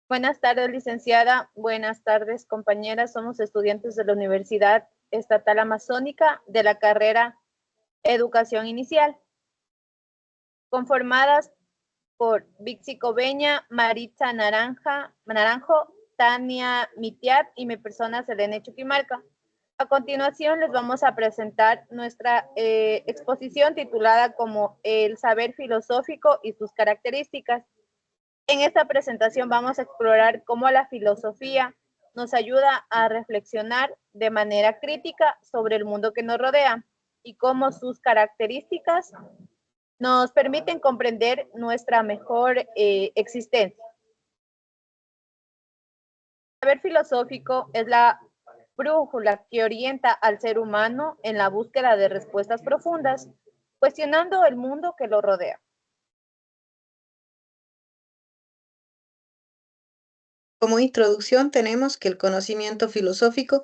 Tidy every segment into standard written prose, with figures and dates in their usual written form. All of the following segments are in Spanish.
Buenas tardes, licenciada. Buenas tardes, compañeras. Somos estudiantes de la Universidad Estatal Amazónica de la carrera Educación Inicial, conformadas por Vixi Cobeña, Maritza Naranjo, Tania Mitiat y mi persona Selene Chuquimarca. A continuación les vamos a presentar nuestra exposición titulada como El saber filosófico y sus características. En esta presentación vamos a explorar cómo la filosofía nos ayuda a reflexionar de manera crítica sobre el mundo que nos rodea y cómo sus características nos permiten comprender nuestra mejor existencia. El saber filosófico es la brújula que orienta al ser humano en la búsqueda de respuestas profundas, cuestionando el mundo que lo rodea. Como introducción tenemos que el conocimiento filosófico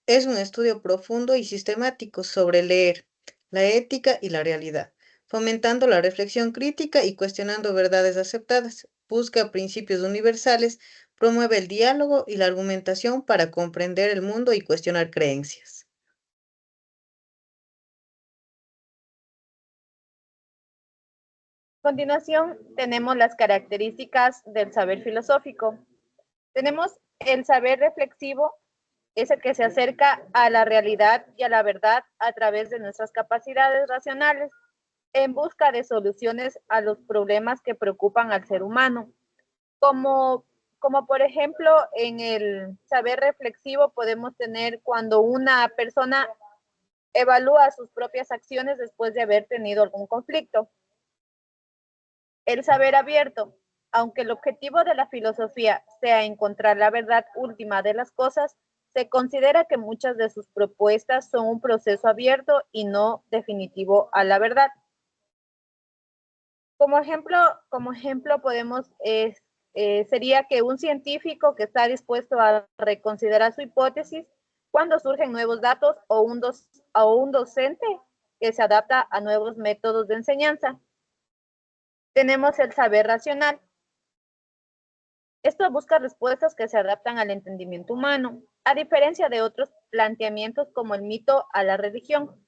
es un estudio profundo y sistemático sobre leer, la ética y la realidad, fomentando la reflexión crítica y cuestionando verdades aceptadas, busca principios universales, promueve el diálogo y la argumentación para comprender el mundo y cuestionar creencias. A continuación, tenemos las características del saber filosófico. Tenemos el saber reflexivo, es el que se acerca a la realidad y a la verdad a través de nuestras capacidades racionales en busca de soluciones a los problemas que preocupan al ser humano. Como, como por ejemplo, en el saber reflexivo podemos tener cuando una persona evalúa sus propias acciones después de haber tenido algún conflicto. El saber abierto, aunque el objetivo de la filosofía sea encontrar la verdad última de las cosas, se considera que muchas de sus propuestas son un proceso abierto y no definitivo a la verdad. Como ejemplo podemos, sería que un científico que está dispuesto a reconsiderar su hipótesis cuando surgen nuevos datos o un docente que se adapta a nuevos métodos de enseñanza. Tenemos el saber racional. Esto busca respuestas que se adaptan al entendimiento humano, a diferencia de otros planteamientos como el mito a la religión.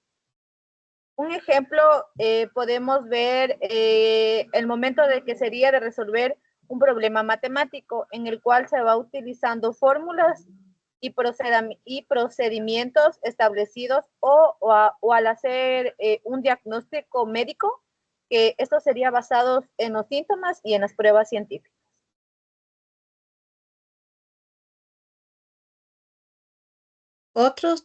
Un ejemplo, podemos ver el momento de que sería de resolver un problema matemático en el cual se va utilizando fórmulas y procedimientos establecidos o al hacer un diagnóstico médico, que esto sería basado en los síntomas y en las pruebas científicas. Otra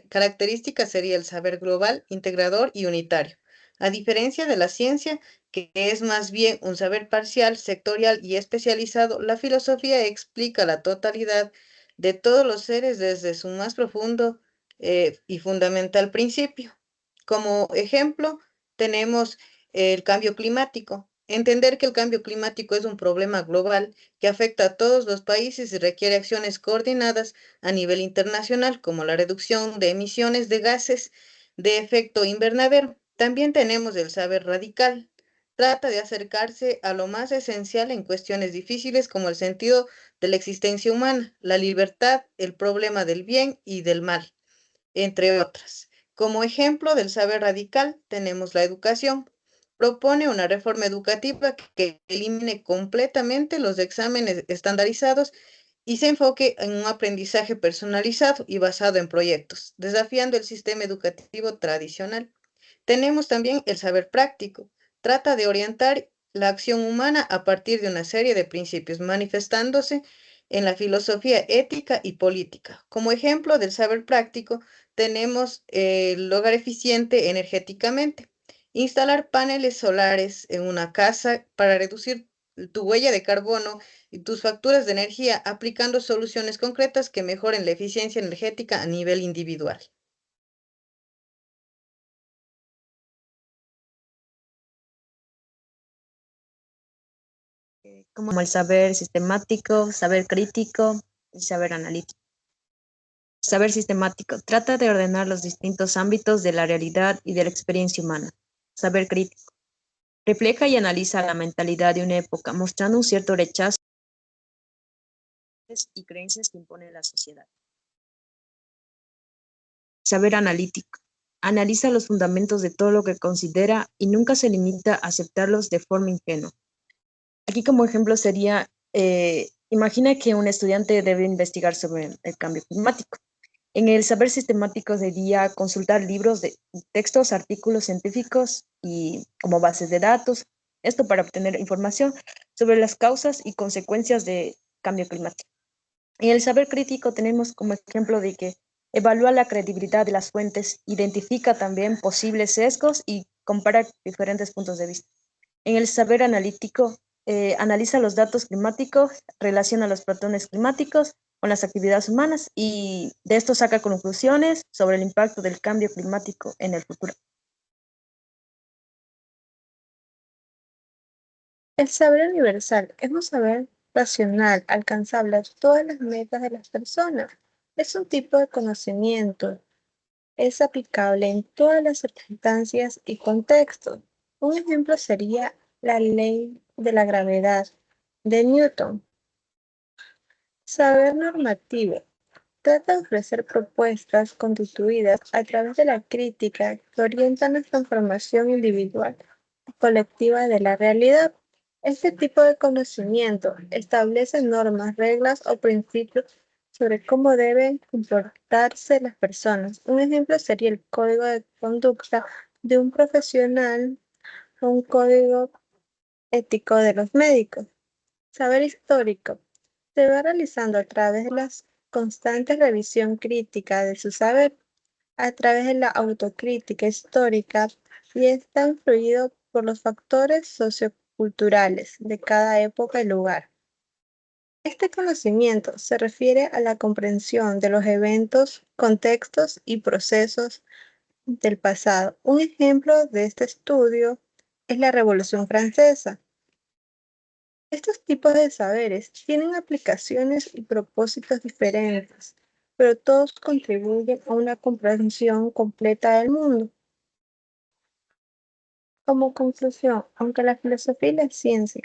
característica sería el saber global, integrador y unitario. A diferencia de la ciencia, que es más bien un saber parcial, sectorial y especializado, la filosofía explica la totalidad de todos los seres desde su más profundo y fundamental principio. Como ejemplo, tenemos el cambio climático. Entender que el cambio climático es un problema global que afecta a todos los países y requiere acciones coordinadas a nivel internacional, como la reducción de emisiones de gases de efecto invernadero. También tenemos el saber radical. Trata de acercarse a lo más esencial en cuestiones difíciles como el sentido de la existencia humana, la libertad, el problema del bien y del mal, entre otras. Como ejemplo del saber radical tenemos la educación. Propone una reforma educativa que elimine completamente los exámenes estandarizados y se enfoque en un aprendizaje personalizado y basado en proyectos, desafiando el sistema educativo tradicional. Tenemos también el saber práctico. Trata de orientar la acción humana a partir de una serie de principios, manifestándose en la filosofía ética y política. Como ejemplo del saber práctico, tenemos el hogar eficiente energéticamente. Instalar paneles solares en una casa para reducir tu huella de carbono y tus facturas de energía aplicando soluciones concretas que mejoren la eficiencia energética a nivel individual. Como el saber sistemático, saber crítico y saber analítico. Saber sistemático trata de ordenar los distintos ámbitos de la realidad y de la experiencia humana. Saber crítico Refleja y analiza la mentalidad de una época, mostrando un cierto rechazo y creencias que impone la sociedad. Saber analítico. Analiza los fundamentos de todo lo que considera y nunca se limita a aceptarlos de forma ingenua. Aquí como ejemplo sería, imagina que un estudiante debe investigar sobre el cambio climático. En el saber sistemático debía consultar libros de textos, artículos científicos y como bases de datos, esto para obtener información sobre las causas y consecuencias de cambio climático. En el saber crítico tenemos como ejemplo de que evalúa la credibilidad de las fuentes, identifica también posibles sesgos y compara diferentes puntos de vista. En el saber analítico, analiza los datos climáticos, relaciona los patrones climáticos con las actividades humanas y de esto saca conclusiones sobre el impacto del cambio climático en el futuro. El saber universal es un saber racional, alcanzable a todas las metas de las personas. Es un tipo de conocimiento. Es aplicable en todas las circunstancias y contextos. Un ejemplo sería la ley de la gravedad de Newton. Saber normativo. Trata de ofrecer propuestas constituidas a través de la crítica que orientan nuestra transformación individual y colectiva de la realidad. Este tipo de conocimiento establece normas, reglas o principios sobre cómo deben comportarse las personas. Un ejemplo sería el código de conducta de un profesional o un código ético de los médicos. Saber histórico. Se va realizando a través de la constante revisión crítica de su saber, a través de la autocrítica histórica y está influido por los factores socioculturales de cada época y lugar. Este conocimiento se refiere a la comprensión de los eventos, contextos y procesos del pasado. Un ejemplo de este estudio es la Revolución Francesa. Estos tipos de saberes tienen aplicaciones y propósitos diferentes, pero todos contribuyen a una comprensión completa del mundo. Como conclusión, aunque la filosofía y la ciencia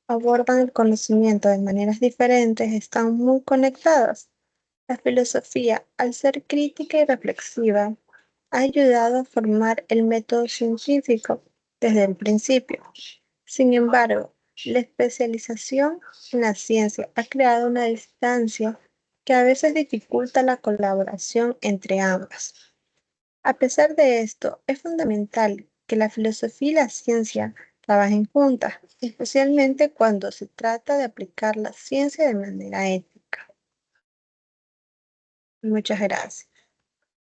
abordan el conocimiento de maneras diferentes, están muy conectadas. La filosofía, al ser crítica y reflexiva, ha ayudado a formar el método científico desde el principio. Sin embargo, la especialización en la ciencia ha creado una distancia que a veces dificulta la colaboración entre ambas. A pesar de esto, es fundamental que la filosofía y la ciencia trabajen juntas, especialmente cuando se trata de aplicar la ciencia de manera ética. Muchas gracias.